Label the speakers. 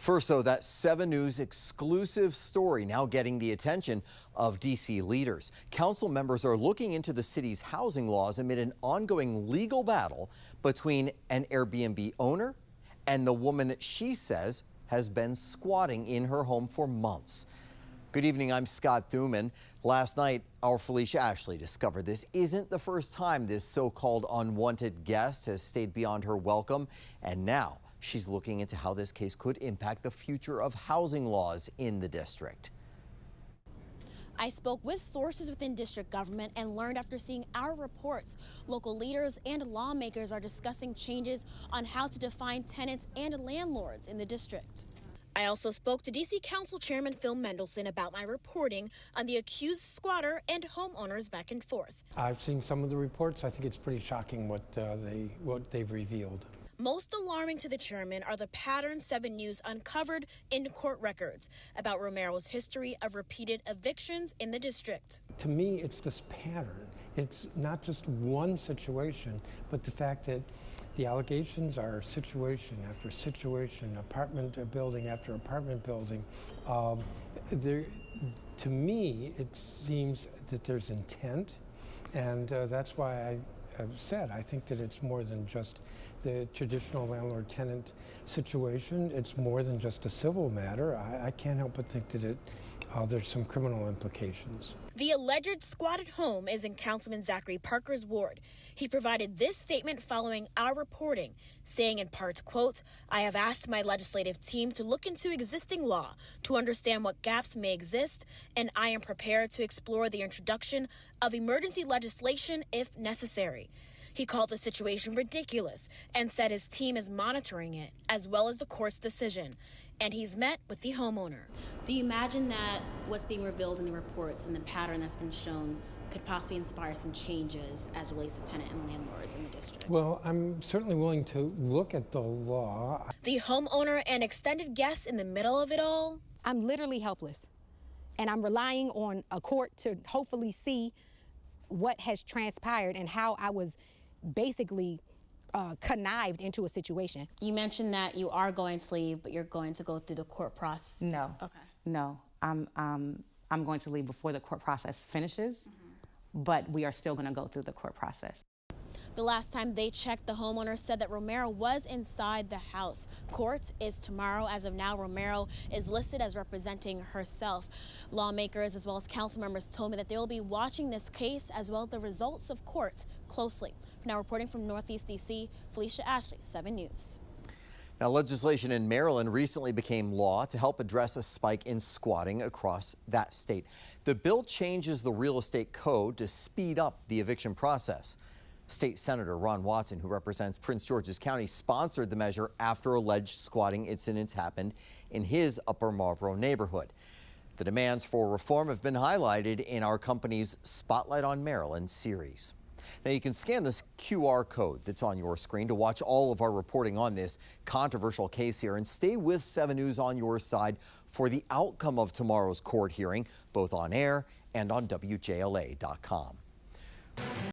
Speaker 1: First, though, that 7 News exclusive story now getting the attention of D.C. leaders. Council members are looking into the city's housing laws amid an ongoing legal battle between an Airbnb owner and the woman that she says has been squatting in her home for months. Good evening, I'm Scott Thuman. Last night, our Phylicia Ashley discovered this isn't the first time this so-called unwanted guest has stayed beyond her welcome, and now she's looking into how this case could impact the future of housing laws in the district.
Speaker 2: I spoke with sources within district government and learned after seeing our reports, local leaders and lawmakers are discussing changes on how to define tenants and landlords in the district. I also spoke to D.C. Council Chairman Phil Mendelson about my reporting on the accused squatter and homeowners back and forth.
Speaker 3: I've seen some of the reports. I think it's pretty shocking what they've revealed.
Speaker 2: Most alarming to the chairman are the patterns 7 News uncovered in court records about Romero's history of repeated evictions in the district.
Speaker 3: To me, it's this pattern. It's not just one situation, but the fact that the allegations are situation after situation, apartment building after apartment building. To me, it seems that there's intent, and that's why I've said I think that it's more than just the traditional landlord-tenant situation. It's more than just a civil matter. I can't help but think that there's some criminal implications.
Speaker 2: The alleged squatted home is in Councilman Zachary Parker's ward. He provided this statement following our reporting, saying in part, quote, "I have asked my legislative team to look into existing law to understand what gaps may exist, and I am prepared to explore the introduction of emergency legislation if necessary." He called the situation ridiculous and said his team is monitoring it, as well as the court's decision, and he's met with the homeowner. Do you imagine that what's being revealed in the reports and the pattern that's been shown could possibly inspire some changes as it relates to tenant and landlords in the district?
Speaker 3: Well, I'm certainly willing to look at the law.
Speaker 2: The homeowner and extended guest in the middle of it all?
Speaker 4: I'm literally helpless, and I'm relying on a court to hopefully see what has transpired and how I was basically connived into a situation.
Speaker 2: You mentioned that you are going to leave, but you're going to go through the court process.
Speaker 5: No.
Speaker 2: Okay.
Speaker 5: No. I'm going to leave before the court process finishes, but we are still going to go through the court process.
Speaker 2: The last time they checked, the homeowner said that Romero was inside the house. Court is tomorrow. As of now, Romero is listed as representing herself. Lawmakers as well as council members told me that they will be watching this case as well as the results of court closely. Now reporting from Northeast D.C., Phylicia Ashley, 7 News.
Speaker 1: Now, legislation in Maryland recently became law to help address a spike in squatting across that state. The bill changes the real estate code to speed up the eviction process. State Senator Ron Watson, who represents Prince George's County, sponsored the measure after alleged squatting incidents happened in his Upper Marlboro neighborhood. The demands for reform have been highlighted in our company's Spotlight on Maryland series. Now, you can scan this QR code that's on your screen to watch all of our reporting on this controversial case here, and stay with 7 News on your side for the outcome of tomorrow's court hearing, both on air and on WJLA.com.